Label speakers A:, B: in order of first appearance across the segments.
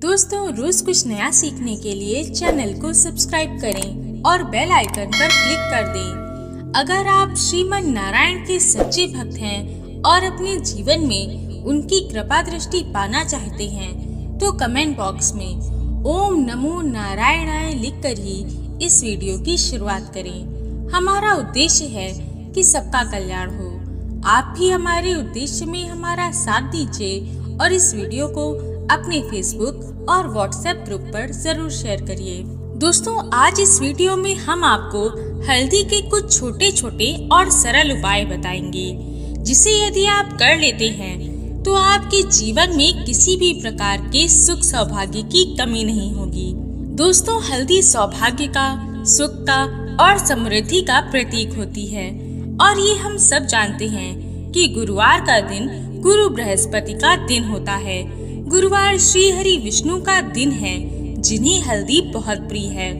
A: दोस्तों, रोज कुछ नया सीखने के लिए चैनल को सब्सक्राइब करें और बेल आइकन पर क्लिक कर दें। अगर आप श्रीमन नारायण के सच्चे भक्त हैं और अपने जीवन में उनकी कृपा दृष्टि पाना चाहते हैं तो कमेंट बॉक्स में ओम नमो नारायणाय लिखकर ही इस वीडियो की शुरुआत करें। हमारा उद्देश्य है कि सबका कल्याण हो। आप भी हमारे उद्देश्य में हमारा साथ दीजिए और इस वीडियो को अपने फेसबुक और व्हाट्सएप ग्रुप पर जरूर शेयर करिए। दोस्तों, आज इस वीडियो में हम आपको हल्दी के कुछ छोटे छोटे और सरल उपाय बताएंगे, जिसे यदि आप कर लेते हैं तो आपके जीवन में किसी भी प्रकार के सुख सौभाग्य की कमी नहीं होगी। दोस्तों, हल्दी सौभाग्य का, सुख का और समृद्धि का प्रतीक होती है और ये हम सब जानते हैं कि गुरुवार का दिन गुरु बृहस्पति का दिन होता है। गुरुवार श्री हरि विष्णु का दिन है, जिन्हें हल्दी बहुत प्रिय है।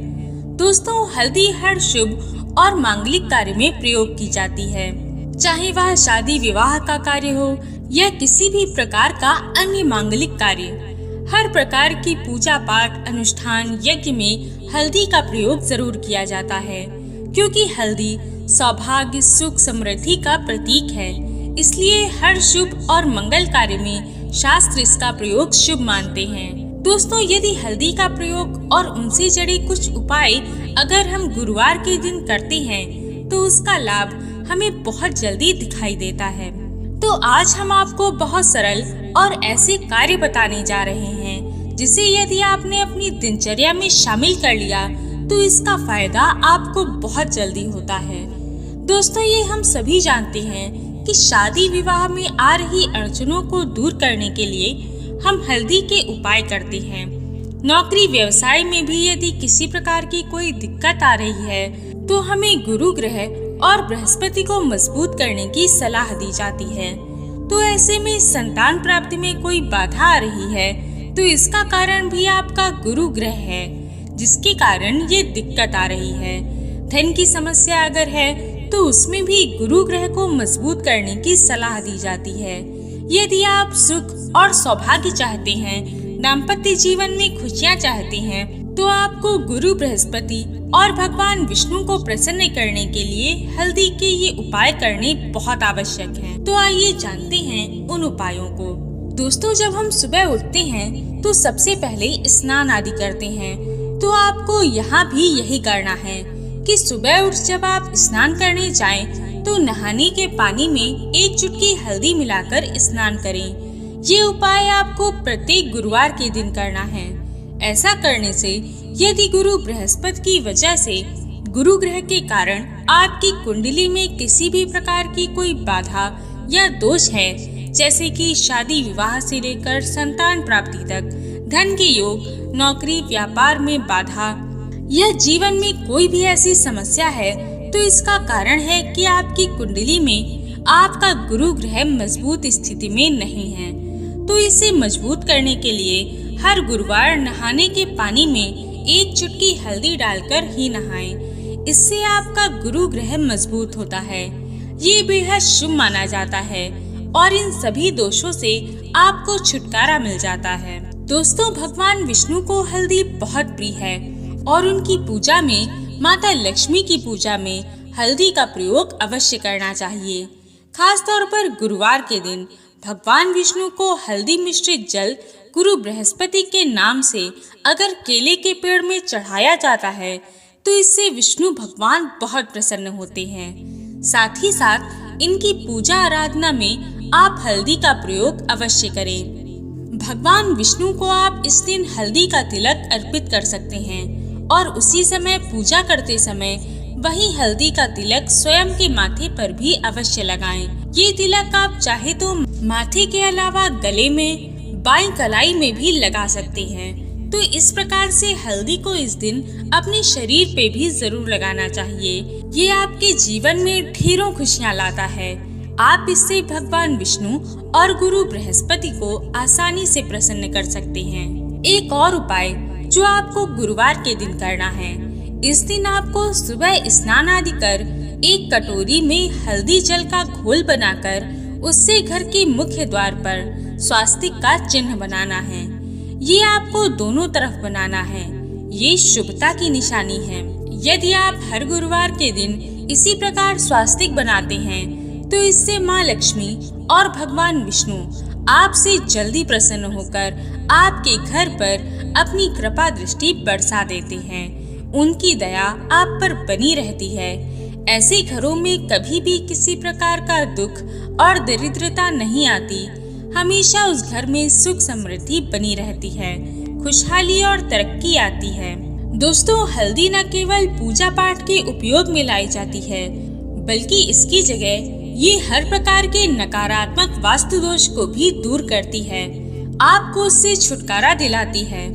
A: दोस्तों, हल्दी हर शुभ और मांगलिक कार्य में प्रयोग की जाती है, चाहे वह शादी विवाह का कार्य हो या किसी भी प्रकार का अन्य मांगलिक कार्य। हर प्रकार की पूजा पाठ, अनुष्ठान, यज्ञ में हल्दी का प्रयोग जरूर किया जाता है, क्योंकि हल्दी सौभाग्य, सुख, समृद्धि का प्रतीक है। इसलिए हर शुभ और मंगल कार्य में शास्त्र इसका प्रयोग शुभ मानते हैं। दोस्तों, यदि हल्दी का प्रयोग और उनसे जड़े कुछ उपाय अगर हम गुरुवार के दिन करते हैं तो उसका लाभ हमें बहुत जल्दी दिखाई देता है। तो आज हम आपको बहुत सरल और ऐसे कार्य बताने जा रहे हैं, जिसे यदि आपने अपनी दिनचर्या में शामिल कर लिया तो इसका फायदा आपको बहुत जल्दी होता है। दोस्तों, ये हम सभी जानते हैं कि शादी विवाह में आ रही अड़चनों को दूर करने के लिए हम हल्दी के उपाय करते हैं। नौकरी व्यवसाय में भी यदि किसी प्रकार की कोई दिक्कत आ रही है तो हमें गुरु ग्रह और बृहस्पति को मजबूत करने की सलाह दी जाती है। तो ऐसे में संतान प्राप्ति में कोई बाधा आ रही है तो इसका कारण भी आपका गुरु ग्रह है, जिसके कारण ये दिक्कत आ रही है। धन की समस्या अगर है तो उसमें भी गुरु ग्रह को मजबूत करने की सलाह दी जाती है। यदि आप सुख और सौभाग्य चाहते हैं, दाम्पत्य जीवन में खुशियां चाहते हैं, तो आपको गुरु बृहस्पति और भगवान विष्णु को प्रसन्न करने के लिए हल्दी के ये उपाय करने बहुत आवश्यक हैं। तो आइए जानते हैं उन उपायों को। दोस्तों, जब हम सुबह उठते हैं तो सबसे पहले स्नान आदि करते हैं, तो आपको यहाँ भी यही करना है कि सुबह उठ जब आप स्नान करने जाएं, तो नहाने के पानी में एक चुटकी हल्दी मिलाकर स्नान करें। ये उपाय आपको प्रत्येक गुरुवार के दिन करना है। ऐसा करने से यदि गुरु बृहस्पति की वजह से गुरु ग्रह के कारण आपकी कुंडली में किसी भी प्रकार की कोई बाधा या दोष है, जैसे कि शादी विवाह से लेकर संतान प्राप्ति तक, धन के योग, नौकरी व्यापार में बाधा या जीवन में कोई भी ऐसी समस्या है, तो इसका कारण है कि आपकी कुंडली में आपका गुरु ग्रह मजबूत स्थिति में नहीं है। तो इसे मजबूत करने के लिए हर गुरुवार नहाने के पानी में एक चुटकी हल्दी डालकर ही नहाएं। इससे आपका गुरु ग्रह मजबूत होता है। ये बेहद शुभ माना जाता है और इन सभी दोषों से आपको छुटकारा मिल जाता है। दोस्तों, भगवान विष्णु को हल्दी बहुत प्रिय है और उनकी पूजा में, माता लक्ष्मी की पूजा में हल्दी का प्रयोग अवश्य करना चाहिए। खास तौर पर गुरुवार के दिन भगवान विष्णु को हल्दी मिश्रित जल गुरु बृहस्पति के नाम से अगर केले के पेड़ में चढ़ाया जाता है तो इससे विष्णु भगवान बहुत प्रसन्न होते हैं। साथ ही साथ इनकी पूजा आराधना में आप हल्दी का प्रयोग अवश्य करें। भगवान विष्णु को आप इस दिन हल्दी का तिलक अर्पित कर सकते हैं और उसी समय पूजा करते समय वही हल्दी का तिलक स्वयं के माथे पर भी अवश्य लगाएं। ये तिलक आप चाहे तो माथे के अलावा गले में, बाईं कलाई में भी लगा सकते हैं। तो इस प्रकार से हल्दी को इस दिन अपने शरीर पे भी जरूर लगाना चाहिए। ये आपके जीवन में ढेरों खुशियाँ लाता है। आप इससे भगवान विष्णु और गुरु बृहस्पति को आसानी से प्रसन्न कर सकते हैं। एक और उपाय जो आपको गुरुवार के दिन करना है, इस दिन आपको सुबह स्नान आदि कर एक कटोरी में हल्दी जल का घोल बनाकर उससे घर के मुख्य द्वार पर स्वास्तिक का चिन्ह बनाना है। ये आपको दोनों तरफ बनाना है। ये शुभता की निशानी है। यदि आप हर गुरुवार के दिन इसी प्रकार स्वास्तिक बनाते हैं तो इससे माँ लक्ष्मी और भगवान विष्णु आपसे जल्दी प्रसन्न होकर आपके घर पर अपनी कृपा दृष्टि बरसा देते हैं। उनकी दया आप पर बनी रहती है। ऐसे घरों में कभी भी किसी प्रकार का दुख और दरिद्रता नहीं आती। हमेशा उस घर में सुख समृद्धि बनी रहती है, खुशहाली और तरक्की आती है। दोस्तों, हल्दी न केवल पूजा पाठ के उपयोग में लाई जाती है, बल्कि इसकी जगह ये हर प्रकार के नकारात्मक वास्तु दोष को भी दूर करती है, आपको उससे छुटकारा दिलाती है।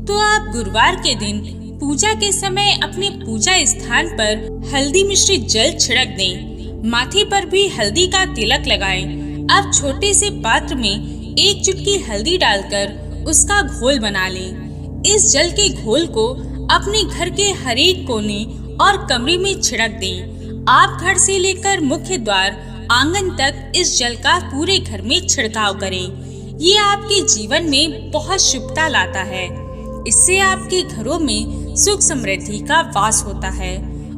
A: तो आप गुरुवार के दिन पूजा के समय अपने पूजा स्थान पर हल्दी मिश्रित जल छिड़क दें। माथे पर भी हल्दी का तिलक लगाएं। अब छोटे से पात्र में 1 चुटकी हल्दी डालकर उसका घोल बना लें। इस जल के घोल को अपने घर के हर एक कोने और कमरे में छिड़क दें। आप घर से लेकर मुख्य द्वार आंगन तक इस जल का पूरे घर में छिड़काव करें। ये आपके जीवन में बहुत शुभता लाता है। इससे आपके घरों में सुख समृद्धि का वास होता है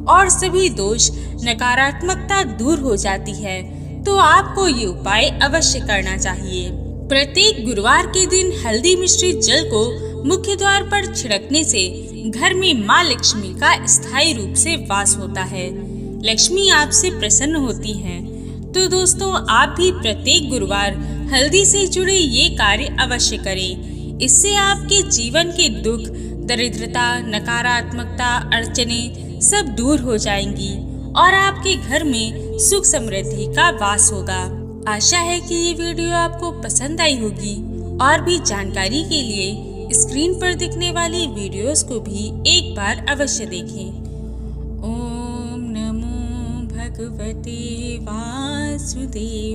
A: और सभी दोष नकारात्मकता दूर हो जाती है। तो आपको ये उपाय अवश्य करना चाहिए। प्रत्येक गुरुवार के दिन हल्दी मिश्रित जल को मुख्य द्वार पर छिड़कने से घर में माँ लक्ष्मी का स्थायी रूप से वास होता है। लक्ष्मी आपसे प्रसन्न होती हैं। तो दोस्तों, आप भी प्रत्येक गुरुवार हल्दी से जुड़े ये कार्य अवश्य करें। इससे आपके जीवन के दुख, दरिद्रता, नकारात्मकता, अड़चने सब दूर हो जाएंगी और आपके घर में सुख समृद्धि का वास होगा। आशा है कि ये वीडियो आपको पसंद आई होगी। और भी जानकारी के लिए स्क्रीन पर दिखने वाली वीडियोस को भी एक बार अवश्य देखें। ओम नमो भगवते वासुदेवाय।